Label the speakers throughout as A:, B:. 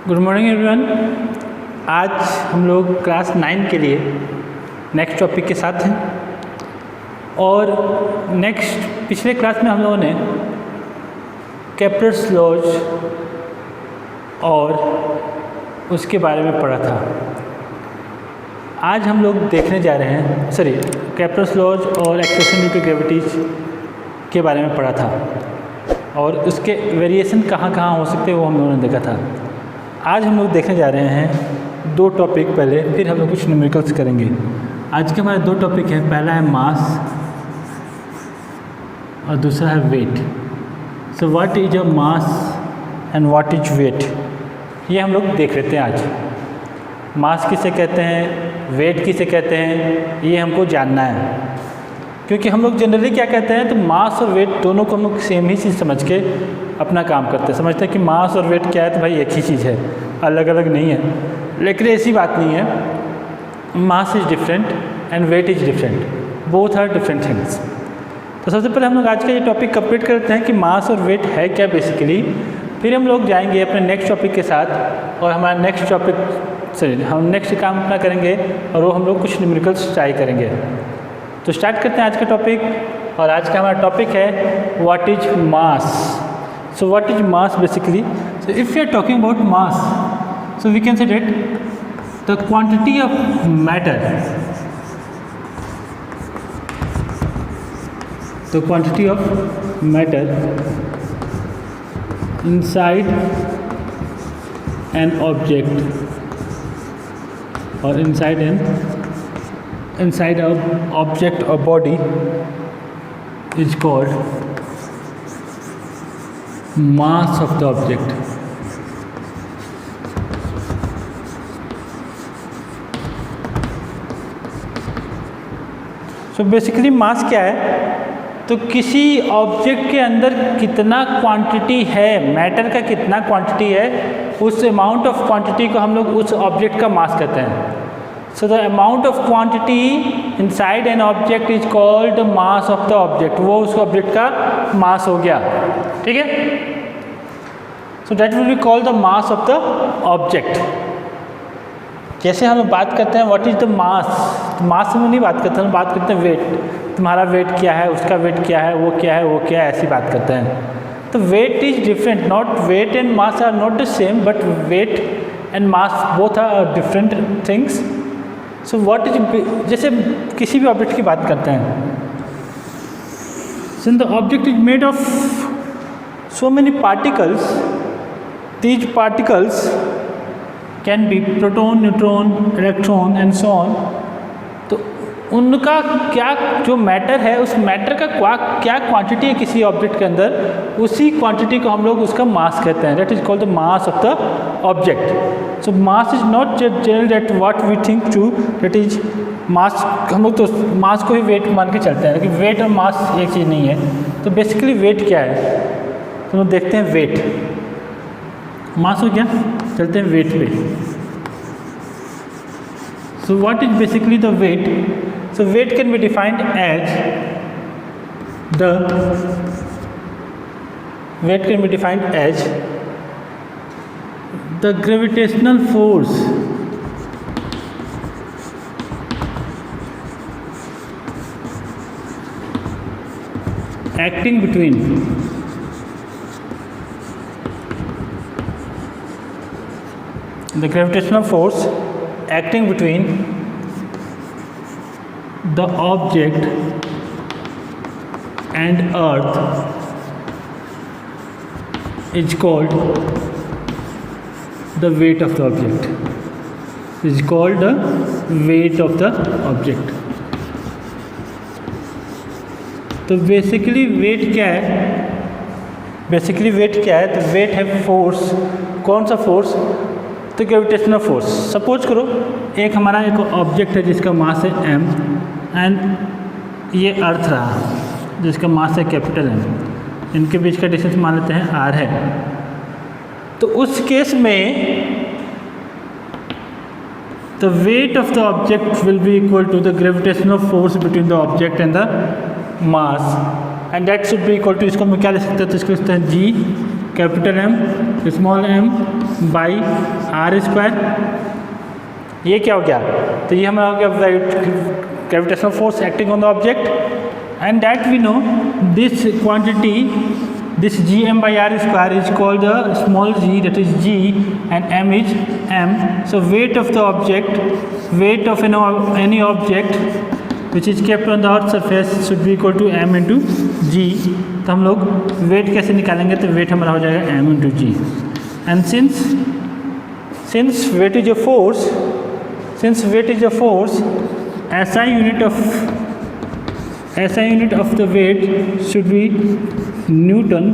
A: Good morning everyone. आज हम लोग क्लास 9 के लिए नेक्स्ट टॉपिक के साथ हैं और पिछले क्लास में हम लोगों ने केप्लर्स लॉज और उसके बारे में पढ़ा था। आज हम लोग देखने जा रहे हैं केप्लर्स लॉज और एक्सेलरेशन ड्यू टू ग्रेविटी के बारे में पढ़ा था और उसके वेरिएशन कहाँ कहाँ हो सकते हैं वो हम लोगों ने देखा था। आज हम लोग देखने जा रहे हैं दो टॉपिक, पहले फिर हम लोग कुछ न्यूमेरिकल्स करेंगे। आज के हमारे दो टॉपिक हैं, पहला है मास और दूसरा है weight. So what is a mass and what is weight, ये हम लोग देख लेते हैं आज। मास किसे कहते हैं, वेट किसे कहते हैं, ये हमको जानना है। क्योंकि हम लोग जनरली क्या कहते हैं, तो मास और वेट दोनों को हम लोग सेम ही चीज़ समझ के अपना काम करते हैं। समझते हैं कि मास और वेट क्या है, तो भाई एक ही चीज़ है, अलग अलग नहीं है। लेकिन ऐसी बात नहीं है। Mass is different and weight is different, both are different things. तो सबसे पहले हम लोग आज का ये टॉपिक कंप्लीट करते हैं कि मास और वेट है क्या बेसिकली। फिर हम लोग जाएंगे अपने नेक्स्ट टॉपिक के साथ और हमारा हम नेक्स्ट काम अपना करेंगे और वो हम लोग कुछ न्यूमेरिकल्स ट्राई करेंगे। तो स्टार्ट करते हैं आज का टॉपिक, और आज का हमारा टॉपिक है what is mass. So what is mass basically, so if you are talking about mass, so we can say that the quantity of matter, the quantity of matter inside an object or inside an object or body is called mass of the object. So basically मास क्या है, तो किसी object के अंदर कितना quantity है, matter का कितना क्वांटिटी है, उस अमाउंट ऑफ क्वांटिटी को हम लोग उस ऑब्जेक्ट का मास कहते हैं। So the amount of quantity inside an object is called mass of the object, वो उस ऑब्जेक्ट का मास हो गया। ठीक है, so that will be called the mass of the object. जैसे हम बात करते हैं व्हाट इज द मास, मास में नहीं बात करते, हम बात करते हैं वेट। तुम्हारा वेट क्या है, उसका वेट क्या है, वो क्या है, वो क्या है, ऐसी बात करते हैं। तो weight is different, not weight and mass are not the same, but weight and mass both are different things. So what is, जैसे किसी भी ऑब्जेक्ट की बात करते हैं, since the object is made of so many particles, these particles can be proton, neutron, electron and so on. तो उनका क्या जो मैटर है, उस मैटर का क्या क्वांटिटी है किसी ऑब्जेक्ट के अंदर, उसी क्वांटिटी को हम लोग उसका मास कहते हैं। That is called the mass of the object. So mass is not general that what we think to, that is mass. हम लोग तो मास को ही वेट मान के चलते हैं, लेकिन वेट और मास एक चीज़ नहीं है। तो बेसिकली वेट क्या है, तो हम देखते हैं वेट। मास हो गया, चलते हैं वेट पे। So what is basically the weight, so weight can be defined as the gravitational force acting between the object and earth is called the weight of the object, is called the weight of the object. तो basically wait क्या है, तो wait है force. कौन सा force, तो gravitational force. Suppose करो एक हमारा एक ऑब्जेक्ट है जिसका मास है m एंड ये अर्थ रहा जिसका मास है कैपिटल M, इनके बीच का डिस्टेंस मान लेते हैं r है। तो उस केस में the weight of the object will be equal to the gravitational force between the object and the mass, and that should be equal to, इसको हम क्या लिख सकते हैं, तो इसको लिखते हैं G capital M small m by R square. ये क्या हो गया? तो ये हमारा हो गया gravitational force acting on the object, and that we know this quantity, this gm by r square is called the small g, that is g, and m is m. So weight of the object, weight of any object which is kept on the earth surface should be equal to m into g. तो हम लोग weight कैसे निकालेंगे? तो weight हमारा हो जाएगा m into g. And since weight is a force, SI unit of the weight should be Newton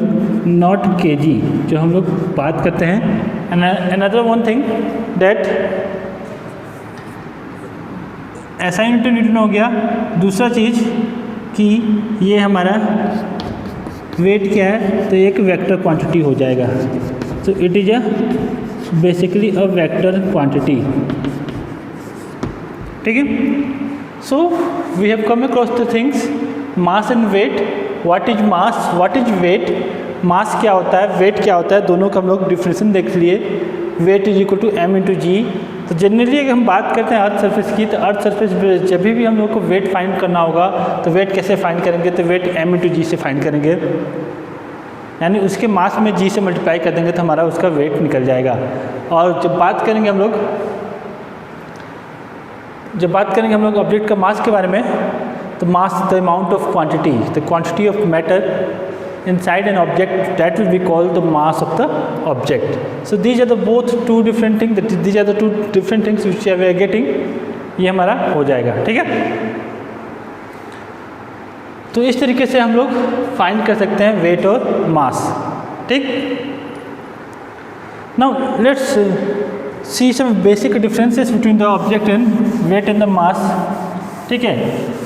A: not kg, जो हम लोग बात करते हैं। Another one thing that SI unit Newton हो गया। दूसरा चीज़ कि ये हमारा वेट क्या है? तो एक वेक्टर क्वांटिटी हो जाएगा। तो it is basically a vector quantity. ठीक है। So we have come across the things mass and weight. What is mass, what is weight? Mass क्या होता है, वेट क्या होता है, दोनों का हम लोग डिफरेंशिएशन देख लिए। Weight is equal to m into g. तो जनरली अगर हम बात करते हैं अर्थ सरफेस की, तो अर्थ सरफेस पे जब भी हम लोग को वेट फाइंड करना होगा तो वेट कैसे फाइंड करेंगे? तो वेट m इंटू जी से फाइंड करेंगे, यानी उसके मास में g से मल्टीप्लाई कर देंगे तो हमारा उसका वेट निकल जाएगा। और जब बात करेंगे हम लोग ऑब्जेक्ट का मास के बारे में, तो mass the amount of quantity, the quantity of matter inside an object, that will be called the mass of the object. So these are the both two different things, these are the two different things which we are getting. ये हमारा हो जाएगा। ठीक है। तो इस तरीके से हम लोग फाइंड कर सकते हैं वेट और मास। ठीक। Now let's see some basic differences between the object and weight and the mass. ठीक है।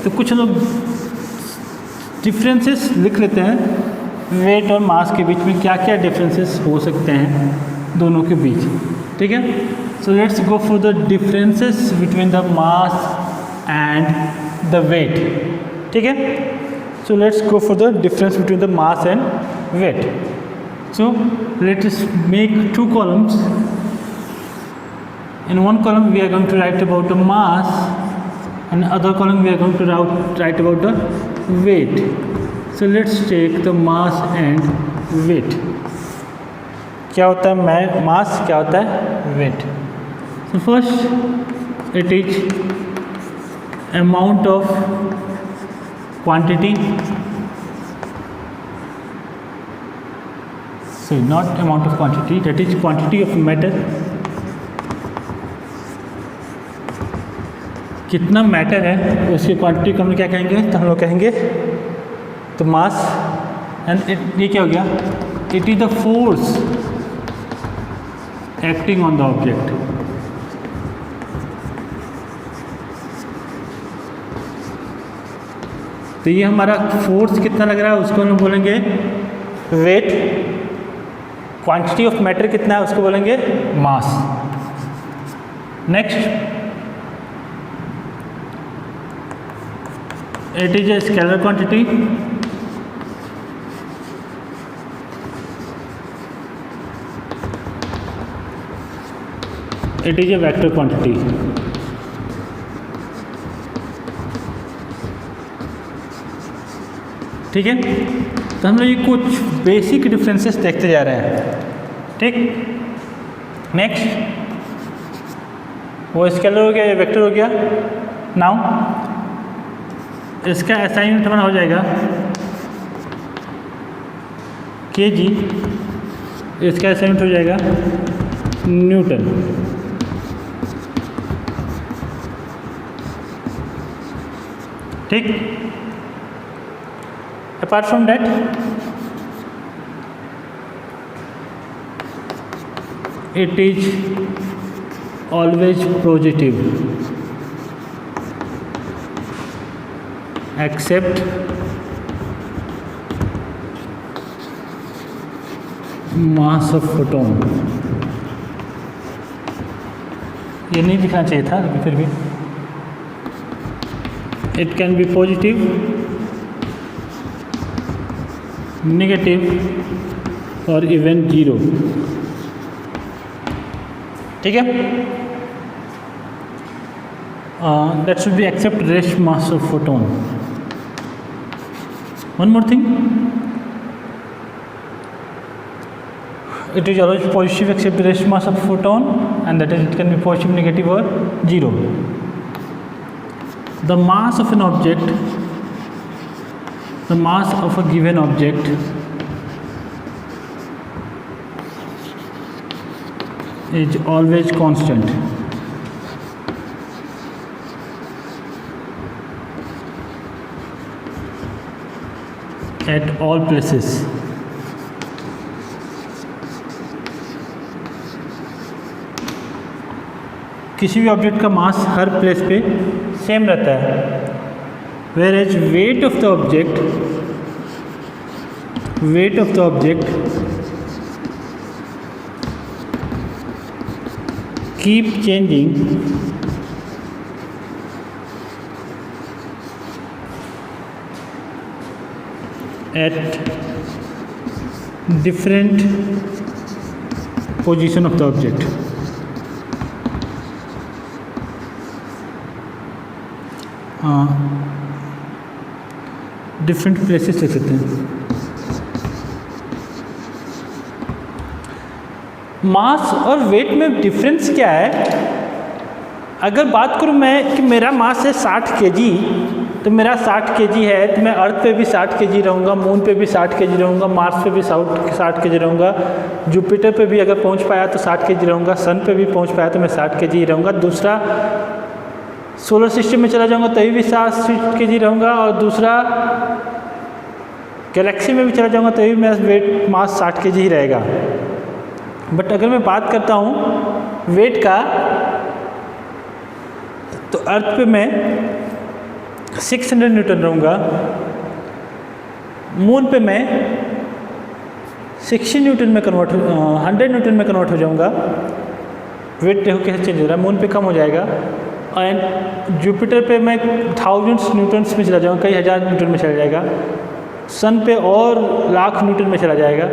A: तो कुछ लोग डिफरेंसेस लिख लेते हैं वेट और मास के बीच में, क्या क्या डिफरेंसेस हो सकते हैं दोनों के बीच। ठीक है। So let's go for the differences between the mass and the weight. ठीक है। So let's go for the difference between the mass and weight. So let's make two columns. In one column we are going to write about the mass, and other column we are going to write about the weight. So let's take the mass and weight. क्या होता है मास, क्या होता है wait? So first it is amount of quantity, so not amount of quantity, that is quantity of matter. कितना matter है उसकी quantity को हम क्या कहेंगे? तो हम लोग कहेंगे तो मास। एंड ये क्या हो गया? It is the force acting on the object. तो ये हमारा फोर्स कितना लग रहा है उसको हम बोलेंगे वेट। क्वांटिटी ऑफ मैटर कितना है उसको बोलेंगे mass. Next, it is a scalar quantity, it is a vector quantity. ठीक है। तो हम लोग ये कुछ बेसिक डिफरेंसेस देखते जा रहे हैं। ठीक। नेक्स्ट, वो स्केलर हो गया, ये वेक्टर हो गया। नाउ इसका SI यूनिट हमारा हो जाएगा kg, इसका SI यूनिट हो जाएगा न्यूटन। ठीक। Apart from that it is always positive except mass of photon। ये नहीं दिखना चाहिए था लेकिन फिर भी it can be positive, negative or even zero। ठीक है, that should be except rest mass of photon. One more thing, it is always positive except the rest mass of photon, and that is it can be positive, negative or zero. The mass of an object, the mass of a given object is always constant. At all places. किसी भी object का मास हर place पे same रहता है, whereas weight of the object keep changing at different position of the object. Different places लिख सकते हैं। मास और वेट में डिफरेंस क्या है? अगर बात करूं मैं कि मेरा मास है 60 kg, तो मेरा 60 kg है, तो मैं अर्थ पे भी 60 kg रहूँगा, मून पे भी 60 kg रहूँगा, मार्स पे भी 60 kg रहूँगा, जुपिटर पे भी अगर पहुँच पाया तो 60 kg रहूँगा, सन पे भी पहुँच पाया तो मैं 60 kg ही रहूँगा, दूसरा सोलर सिस्टम में चला जाऊँगा तभी भी 60 kg रहूँगा, और दूसरा गैलेक्सी में भी चला जाऊँगा तभी मेरा वेट मास 60 kg ही रहेगा। बट अगर मैं बात करता हूँ वेट का, तो अर्थ पे मैं 600 न्यूटन रहूँगा, मून पे मैं 100 न्यूटन में कन्वर्ट हो जाऊँगा। वेट देखो कैसे चेंज हो रहा है, मून पे कम हो जाएगा, एंड जुपिटर पे मैं 1000 न्यूटन्स में चला जाऊँगा, कई हज़ार न्यूटन में चला जाएगा, सन पे और लाख न्यूटन में चला जाएगा।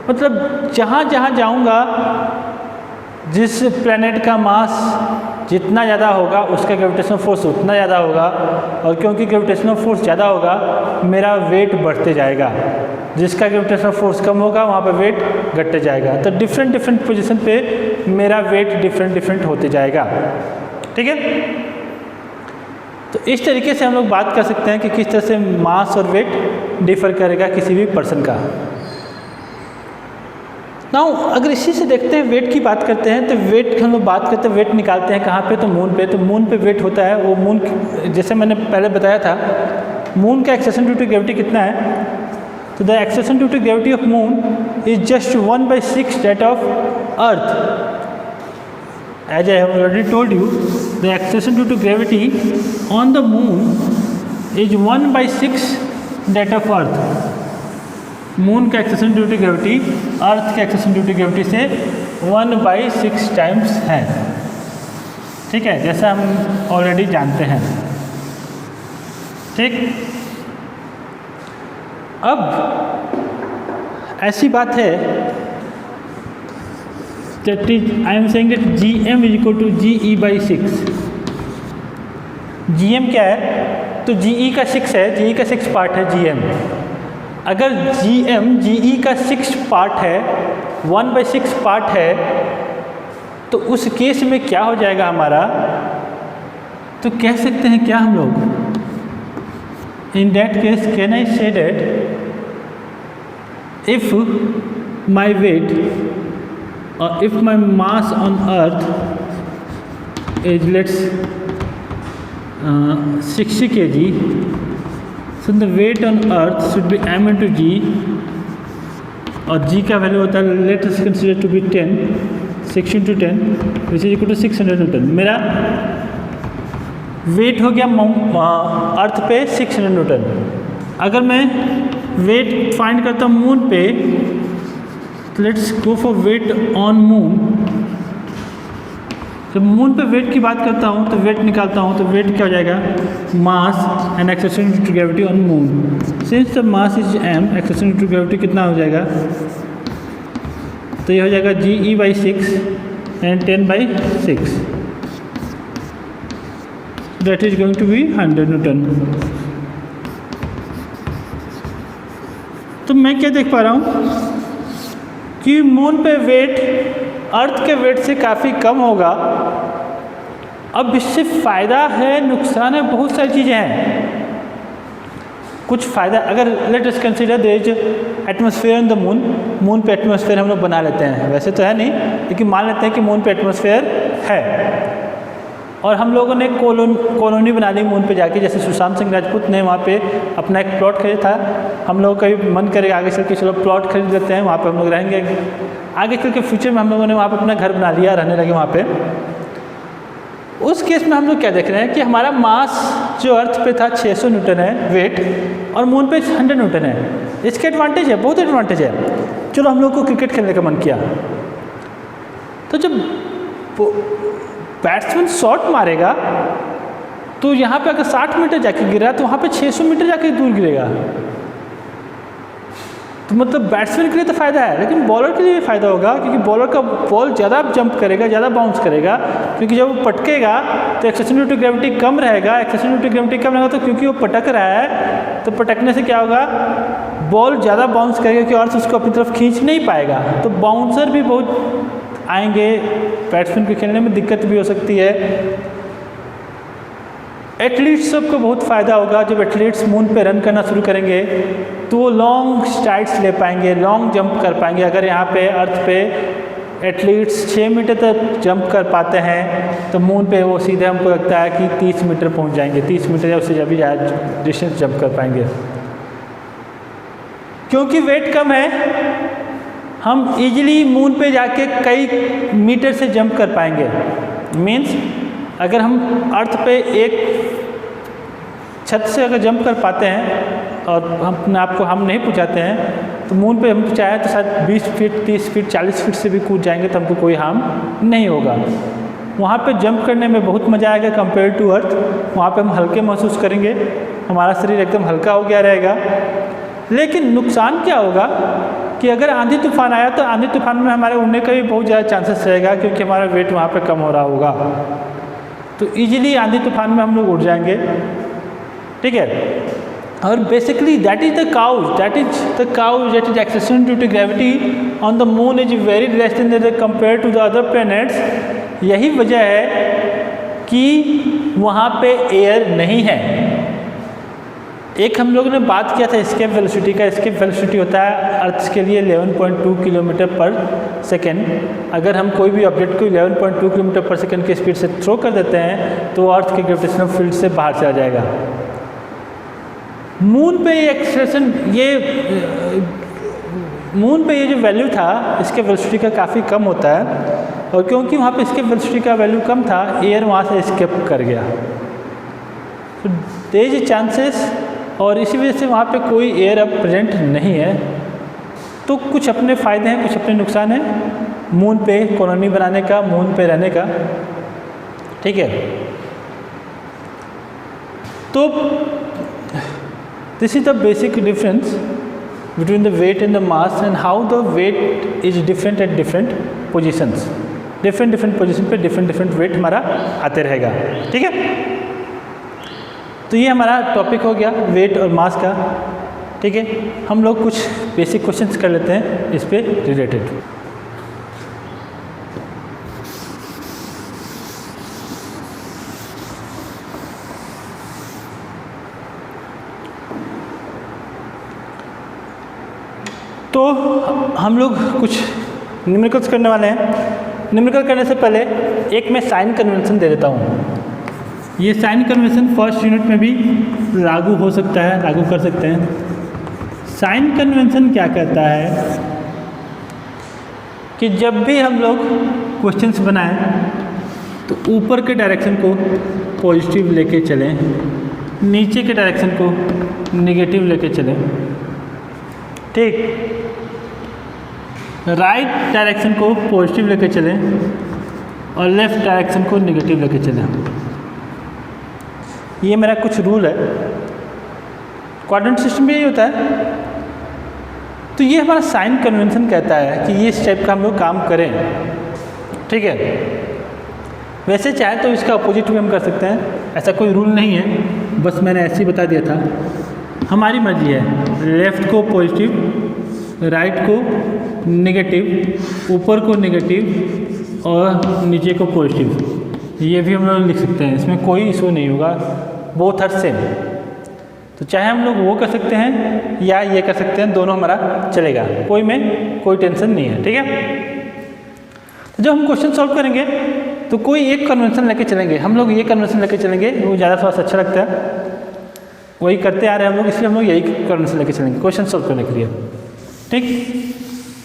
A: मतलब जहाँ जहाँ जाऊँगा, जिस प्लैनेट का मास जितना ज़्यादा होगा उसका ग्रेविटेशनल फोर्स उतना ज़्यादा होगा, और क्योंकि ग्रेविटेशनल फोर्स ज़्यादा होगा मेरा वेट बढ़ते जाएगा, जिसका ग्रेविटेशनल फोर्स कम होगा वहाँ पे वेट घटते जाएगा। तो डिफरेंट पोजीशन पे मेरा वेट डिफरेंट होते जाएगा। ठीक है, तो इस तरीके से हम लोग बात कर सकते हैं कि किस तरह से मास और वेट डिफर करेगा किसी भी पर्सन का। नाउ अगर इसी से देखते हैं वेट की बात करते हैं, तो वेट हम लोग बात करते हैं, वेट निकालते हैं कहाँ पे? तो मून पे। तो मून पे वेट होता है, वो मून जैसे मैंने पहले बताया था, मून का एक्सेशन ड्यू टू ग्रेविटी कितना है? तो the acceleration due to gravity of moon is just 1/6 that of earth. As I have already told you, the acceleration due to gravity on the moon is 1/6 that of earth. Moon का acceleration due to gravity earth के acceleration due to gravity से 1/6 times है। ठीक है, जैसा हम already जानते हैं। ठीक, अब ऐसी बात है that I am saying that gm is equal to ge/6। gm क्या है? तो ge का 6 है, ge का 6 पार्ट है gm। अगर ge का 6 पार्ट है, 1/6 पार्ट है, तो उस केस में क्या हो जाएगा हमारा? तो कह सकते हैं क्या हम लोग, in that case can I say that if my weight or if my mass on earth is let's 60 kg, so the weight on earth should be m into g, और g का वैल्यू होता है, let us consider to be 10, 6 into 10 which is equal to 600 Newton. मेरा wait हो गया अर्थ पे 600 Newton. अगर मैं वेट फाइंड करता हूँ मून पे, तो let's go for wait on moon. जब मून पे वेट की बात करता हूँ तो वेट निकालता हूँ, तो वेट क्या हो जाएगा? Mass and acceleration due to gravity on moon. Since the mass is m, acceleration due to gravity कितना हो जाएगा? तो ये हो जाएगा ge/6 and 10/6, that is going to be 100 Newton. तो मैं क्या देख पा रहा हूँ कि मून पे वेट अर्थ के वेट से काफ़ी कम होगा। अब इससे फ़ायदा है, नुकसान है, बहुत सारी चीज़ें हैं। कुछ फ़ायदा, अगर let us consider there is atmosphere on the moon, moon पे एटमॉस्फेयर हम लोग बना लेते हैं, वैसे तो है नहीं लेकिन मान लेते हैं कि मून पे एटमॉस्फेयर है और हम लोगों ने कॉलोनी बना ली मून पे जाके, जैसे सुशांत सिंह राजपूत ने वहाँ पे अपना एक प्लॉट खरीदा था। हम लोगों का भी मन करेगा आगे चल के चलो प्लॉट खरीद लेते हैं, वहाँ पे हम लोग रहेंगे। आगे चल के फ्यूचर में हम लोगों ने वहाँ पे अपना घर बना लिया, रहने लगे वहाँ पे। उस केस में हम लोग क्या देख रहे हैं कि हमारा मास जो अर्थ पे था 600 न्यूटन है वेट और मून पे 100 न्यूटन है। इसके एडवांटेज है, बहुत एडवांटेज है। चलो हम लोग को क्रिकेट खेलने का मन किया, तो जब बैट्समैन शॉट मारेगा तो यहाँ पे अगर 60 मीटर जाके गिरा तो वहाँ पे 600 मीटर जाके दूर गिरेगा। तो मतलब बैट्समैन के लिए तो फ़ायदा है, लेकिन बॉलर के लिए भी फ़ायदा होगा, क्योंकि बॉलर का बॉल ज़्यादा जंप करेगा, ज़्यादा बाउंस करेगा, क्योंकि जब वो पटकेगा तो एक्सेसिव ड्यू टू ग्रेविटी कम रहेगा। एक्सेसिव ड्यू टू ग्रेविटी कम रहेगा तो क्योंकि वो पटक रहा है तो पटकने से क्या होगा, बॉल ज़्यादा बाउंस करेगा क्योंकि अर्थ उसको अपनी तरफ खींच नहीं पाएगा। तो बाउंसर भी बहुत आएंगे, बैट्समैन के खेलने में दिक्कत भी हो सकती है। एथलीट्स सबको बहुत फ़ायदा होगा। जब एथलीट्स मून पे रन करना शुरू करेंगे तो वो लॉन्ग स्ट्राइड्स ले पाएंगे, लॉन्ग जंप कर पाएंगे। अगर यहाँ पे अर्थ पे एथलीट्स 6 मीटर तक जंप कर पाते हैं तो मून पे वो सीधे हमको लगता है कि 30 मीटर पहुँच जाएंगे, 30 मीटर या उससे भी ज़्यादा डिस्टेंस जंप कर पाएंगे। क्योंकि वेट कम है, हम इजीली मून पे जाके कई मीटर से जंप कर पाएंगे। मीन्स अगर हम अर्थ पे एक छत से अगर जंप कर पाते हैं और हम अपने आप को हम नहीं पहुँचाते हैं तो मून पे हम चाहें तो शायद 20 फीट, 30 फीट, 40 फीट से भी कूद जाएंगे तो हमको कोई हार्म नहीं होगा। वहाँ पे जंप करने में बहुत मज़ा आएगा कंपेयर टू अर्थ। वहाँ पे हम हल्के महसूस करेंगे, हमारा शरीर एकदम हल्का हो गया रहेगा। लेकिन नुकसान क्या होगा कि अगर आंधी तूफान आया तो आंधी तूफान में हमारे उड़ने का भी बहुत ज़्यादा चांसेस रहेगा, क्योंकि हमारा वेट वहाँ पे कम हो रहा होगा। तो इजीली आंधी तूफान में हम लोग उड़ जाएंगे, ठीक है। और basically that is the cause that is excessive due to gravity on the moon is very less than compare to the other planets. यही वजह है कि वहाँ पे एयर नहीं है। एक हम लोगों ने बात किया था एस्केप वेलोसिटी का। एस्केप वेलोसिटी होता है अर्थ के लिए 11.2 किलोमीटर पर सेकेंड। अगर हम कोई भी ऑब्जेक्ट को 11.2 किलोमीटर पर सेकेंड की स्पीड से थ्रो कर देते हैं तो अर्थ के ग्रेविटेशनल फील्ड से बाहर चला जाएगा। मून पे ये एक्सेलेरेशन, मून पे ये जो वैल्यू था इसके वेलोसिटी का काफ़ी कम होता है, और क्योंकि वहाँ पे इसके वेलोसिटी का वैल्यू कम था, एयर वहाँ से एस्केप कर गया। तो देयर इज चांसेस, और इसी वजह से वहाँ पे कोई एयर अब प्रेजेंट नहीं है। तो कुछ अपने फ़ायदे हैं, कुछ अपने नुकसान हैं मून पे कॉलोनी बनाने का, मून पे रहने का, ठीक है। तो this is the basic difference between the weight and the mass and how the weight is different at different positions. Different position पे डिफरेंट वेट हमारा आते रहेगा, ठीक है। तो ये हमारा टॉपिक हो गया वेट और मास का, ठीक है। हम लोग कुछ बेसिक क्वेश्चंस कर लेते हैं इस पे रिलेटेड। तो हम लोग कुछ न्यूमेरिकल्स करने वाले हैं। न्यूमेरिकल करने से पहले एक मैं साइन कन्वेंशन दे देता हूँ। ये साइन कन्वेंशन फर्स्ट यूनिट में भी लागू हो सकता है, लागू कर सकते हैं। साइन कन्वेंशन क्या कहता है कि जब भी हम लोग क्वेश्चंस बनाएं तो ऊपर के डायरेक्शन को पॉजिटिव लेके चलें, नीचे के डायरेक्शन को नेगेटिव लेके चलें, ठीक। राइट डायरेक्शन को पॉजिटिव लेके चलें और लेफ़्ट डायरेक्शन को नेगेटिव लेके चलें। ये मेरा कुछ रूल है। क्वाड्रेंट सिस्टम में यही होता है। तो ये हमारा साइन कन्वेंशन कहता है कि ये इस टाइप का हम लोग काम करें। ठीक है। वैसे चाहे तो इसका अपोजिट भी हम कर सकते हैं, ऐसा कोई रूल नहीं है, बस मैंने ऐसे ही बता दिया था। हमारी मर्जी है, लेफ़्ट को पॉजिटिव, राइट को नेगेटिव, ऊपर को नेगेटिव और नीचे को पॉजिटिव, ये भी हम लोग लिख सकते हैं, इसमें कोई इशू नहीं होगा, बोथ आर सेम। तो चाहे हम लोग वो कर सकते हैं या ये कर सकते हैं, दोनों हमारा चलेगा, कोई टेंशन नहीं है, ठीक है। तो जब हम क्वेश्चन सॉल्व करेंगे तो कोई एक कन्वेंशन लेके चलेंगे, हम लोग ये कन्वेंशन लेके चलेंगे, वो ज़्यादा थोड़ा सा अच्छा लगता है, वही करते आ रहे हैं हम लोग, इसलिए हम लोग यही कन्वेंशन लेके चलेंगे क्वेश्चन सॉल्व करने के लिए, ठीक।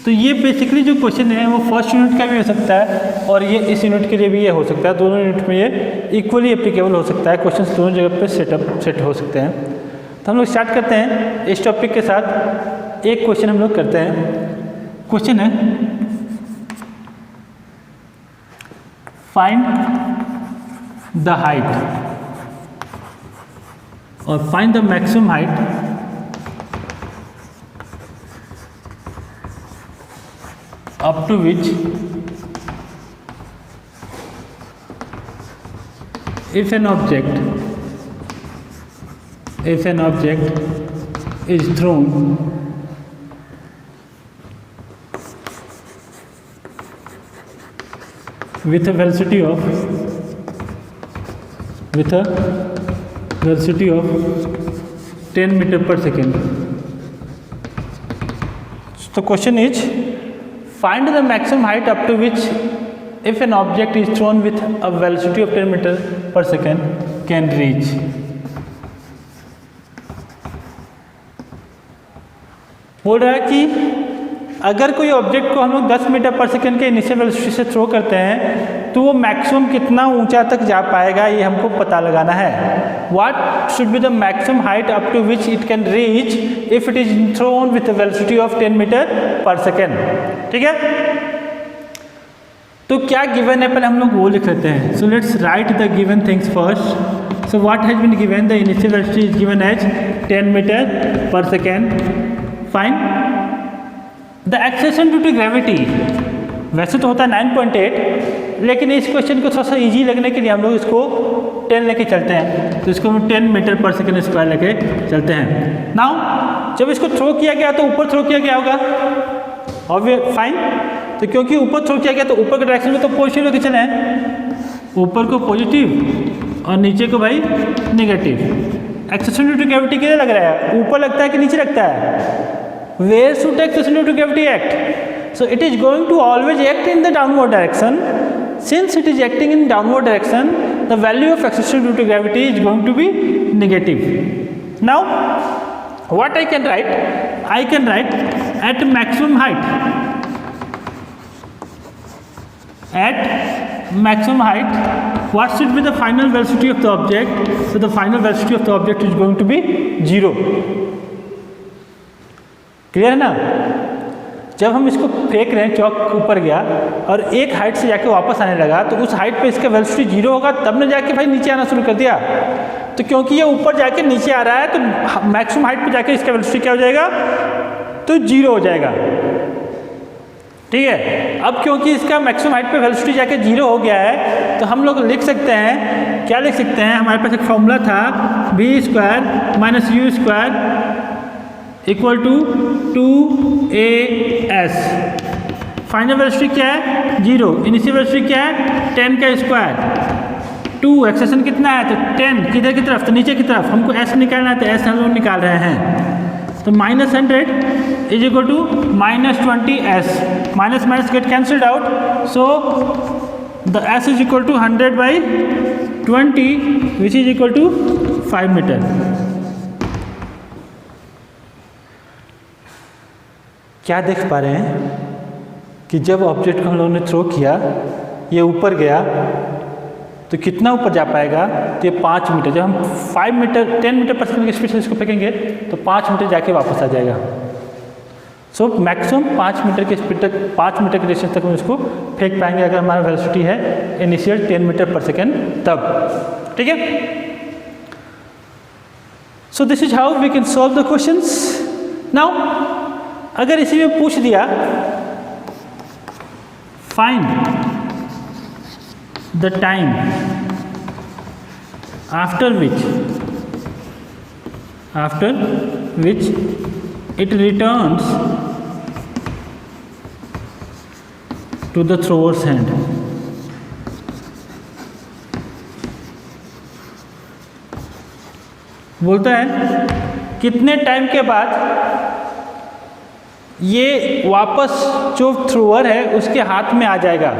A: तो ये बेसिकली जो क्वेश्चन है वो फर्स्ट यूनिट का भी हो सकता है और ये इस यूनिट के लिए भी ये हो सकता है, दोनों यूनिट में ये इक्वली एप्लीकेबल हो सकता है, क्वेश्चन दोनों जगह पे सेट हो सकते हैं। तो हम लोग स्टार्ट करते हैं इस टॉपिक के साथ। एक क्वेश्चन हम लोग करते हैं, क्वेश्चन है फाइंड द हाइट और find the maximum height up to which if an object is thrown with a velocity of 10 meter per second. So the question is, find the maximum height up to which if an object is thrown with a velocity of 10 meter per second can reach. बोल रहा है कि अगर कोई object को हम लोग 10 metre per second के इनिशियल वेलोसिटी से थ्रो करते हैं तो वो मैक्सिमम कितना ऊंचा तक जा पाएगा, ये हमको पता लगाना है। What should be the maximum height up to which it can reach if it is thrown with a velocity of 10 meter per second, ठीक है। तो क्या गिवन है पहले हम लोग वो लिख लेते हैं। So let's write the given things first. So what has been given, the initial velocity is given as 10 metre per second. Fine, the acceleration due to gravity वैसे तो होता है 9.8, लेकिन इस क्वेश्चन को थोड़ा सा इजी लगने के लिए हम लोग इसको 10 लेके चलते हैं, तो इसको हम 10 मीटर पर सेकेंड स्क्वायर लेके चलते हैं। नाउ जब इसको थ्रो किया गया तो ऊपर थ्रो किया गया होगा, ऑब्वियस, फाइन। तो क्योंकि ऊपर थ्रो किया गया तो ऊपर के डायरेक्शन में तो पॉजिटिव लेके चले हैं, ऊपर को पॉजिटिव और नीचे को भाई negative. Acceleration due to gravity किधर लग रहा है, ऊपर लगता है कि नीचे लगता है? Where should acceleration due to gravity act? So it is going to always act in the downward direction. Since it is acting in downward direction, the value of acceleration due to gravity is going to be negative. Now, what I can write? I can write at maximum height. At maximum height, what should be the final velocity of the object? So the final velocity of the object is going to be 0. Clear है ना? जब हम इसको फेंक रहे हैं, चौक ऊपर गया और एक हाइट से जाके वापस आने लगा, तो उस हाइट पे इसका वेलोसिटी 0 होगा, तब ने जाके भाई नीचे आना शुरू कर दिया। तो क्योंकि ये ऊपर जाके नीचे आ रहा है तो मैक्सिमम हाइट पे जाके इसका वेलोसिटी क्या हो जाएगा, तो 0 हो जाएगा, ठीक है। अब क्योंकि इसका मैक्सिमम हाइट पे वेलोसिटी जाके 0 हो गया है, तो हम लोग लिख सकते हैं, क्या लिख सकते हैं, हमारे पास एक फॉर्मूला था v² - u² equal to 2as। Final velocity क्या है, 0। इनिशियल वेलोसिटी क्या है, 10 का स्क्वायर। 2 एक्सेलरेशन कितना है, तो 10 किधर की तरफ, तो नीचे की तरफ। हमको s निकालना है, तो s हम लोग निकाल रहे हैं, तो -100 is equal to -20s। Minus minus get cancelled out, so the s is equal to 100/20 which is equal to 5 metre. क्या देख पा रहे हैं कि जब ऑब्जेक्ट को हम लोगों ने थ्रो किया, ये ऊपर गया, तो कितना ऊपर जा पाएगा, तो ये 5 मीटर। जब हम 10 मीटर पर सेकंड की स्पीड से इसको फेंकेंगे तो 5 मीटर जाके वापस आ जाएगा। सो मैक्सिमम 5 मीटर की स्पीड तक, 5 मीटर के डिस्टेंस तक हम इसको फेंक पाएंगे अगर हमारा वेलोसिटी है इनिशियल 10 मीटर पर सेकेंड, तब, ठीक है। So this is how we can solve the questions. Now अगर इसी में पूछ दिया find the time after which it returns to the thrower's hand. बोलता है कितने टाइम के बाद ये वापस जो थ्रोअर है उसके हाथ में आ जाएगा।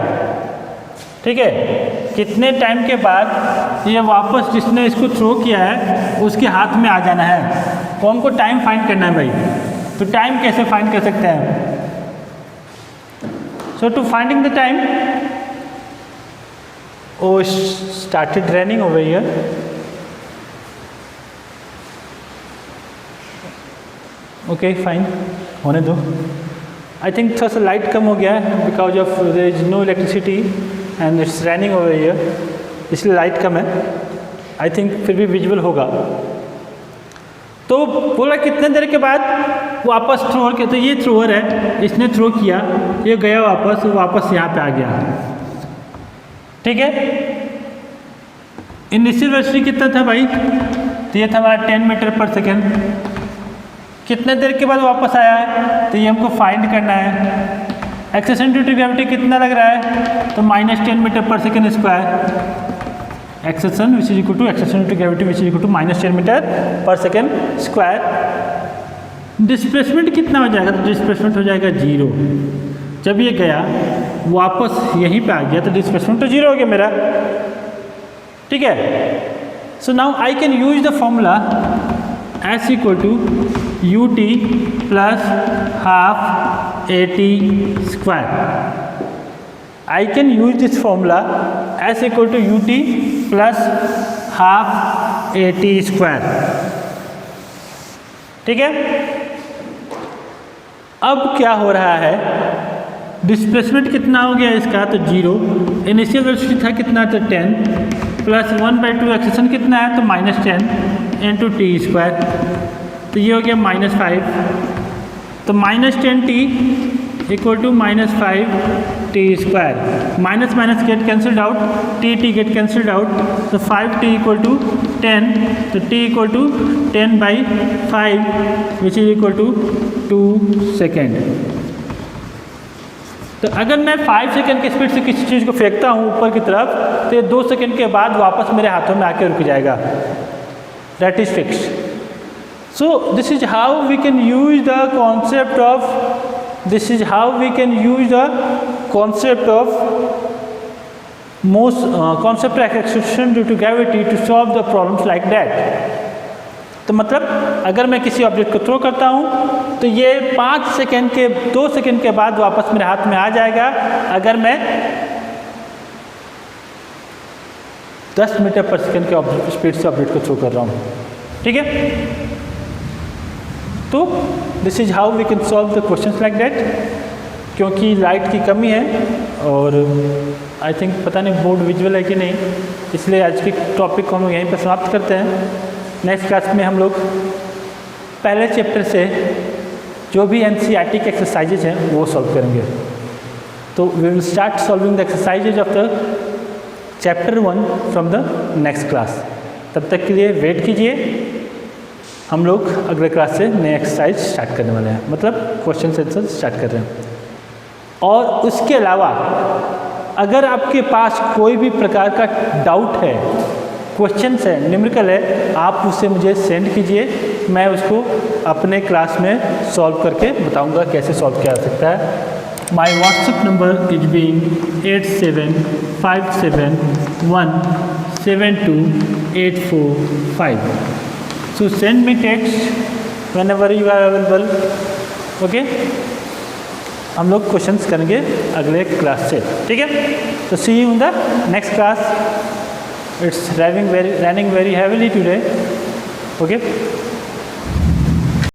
A: ठीक है, कितने टाइम के बाद ये वापस जिसने इसको थ्रो किया है उसके हाथ में आ जाना है। तो हमको टाइम फाइंड करना है भाई। तो टाइम कैसे फाइंड कर सकते हैं? So to finding the time, oh started running over here. Okay fine, होने दो। आई थिंक थोड़ा सा लाइट कम हो गया है because of there is no electricity and it's running over here, इसलिए लाइट कम है। आई थिंक फिर भी विजुअल होगा। तो बोला कितने देर के बाद वापस थ्रोअर के, तो ये थ्रोअर है, इसने थ्रो किया, ये गया वापस, वापस यहाँ पे आ गया। ठीक है, इनिशियल वेलोसिटी कितना था भाई? तो ये था हमारा 10 मीटर पर सेकेंड। कितने देर के बाद वापस आया है? तो ये हमको फाइंड करना है। एक्सेलरेशन ड्यू टू ग्रेविटी कितना लग रहा है? तो -10 metre per second square. Acceleration which is equal to acceleration due to gravity which is equal to -10 metre per second square. Displacement कितना हो जाएगा? तो डिस्प्लेसमेंट हो जाएगा 0। जब ये गया वापस यहीं पे आ गया तो डिस्प्लेसमेंट तो 0 हो गया मेरा। ठीक है, so now I can use the formula S equal to ut plus half at square. I can use this formula S equal to ut plus half at square. ठीक है, अब क्या हो रहा है? डिस्प्लेसमेंट कितना हो गया इसका? तो 0। इनिशियल वेलोसिटी था कितना? तो 10 प्लस 1/2 एक्सेलरेशन कितना है? तो -10 इंटू टी स्क्वायर। तो ये हो गया -5। तो -10t equal to -5t square. Minus minus get cancelled out, T get cancelled out. तो 5t इक्वल टू 10, तो t equal to 10/5 which is equal to 2 second. तो अगर मैं 5 सेकेंड की स्पीड से किसी चीज़ को फेंकता हूँ ऊपर की तरफ, तो ये 2 सेकेंड के बाद वापस मेरे हाथों में आके रुक जाएगा। That is fixed. So this is how we can use the concept of concept of acceleration due to gravity to solve the problems like that. तो मतलब अगर मैं किसी ऑब्जेक्ट को थ्रो करता हूँ तो ये 2 सेकेंड के बाद वापस मेरे हाथ में आ जाएगा अगर मैं 10 मीटर पर सेकेंड के स्पीड से ऑब्जेक्ट को थ्रो कर रहा हूँ। ठीक है, तो this is how we can solve the questions like that. क्योंकि लाइट की कमी है और आई थिंक पता नहीं बोर्ड विजुअल है कि नहीं, इसलिए आज के टॉपिक को हम लोग यहीं पर समाप्त करते हैं। नेक्स्ट क्लास में हम लोग पहले चैप्टर से जो भी NCERT के एक्सरसाइजेज हैं वो सॉल्व करेंगे। तो we will start solving the exercises of the chapter 1 from the next class. तब तक के लिए वेट कीजिए, हम लोग अगले क्लास से नए एक्सरसाइज स्टार्ट करने वाले हैं, मतलब क्वेश्चन आंसर स्टार्ट कर रहे हैं। और उसके अलावा अगर आपके पास कोई भी प्रकार का डाउट है, क्वेश्चंस है, न्यूमेरिकल है, आप उसे मुझे सेंड कीजिए, मैं उसको अपने क्लास में सॉल्व करके बताऊंगा कैसे सॉल्व किया जा सकता है। My WhatsApp number is being 8757172845। So send me text whenever you are available. Okay? हम लोग क्वेश्चंस करेंगे अगले क्लास से। ठीक है, तो see you in the next class. It's raining very heavily today. Okay?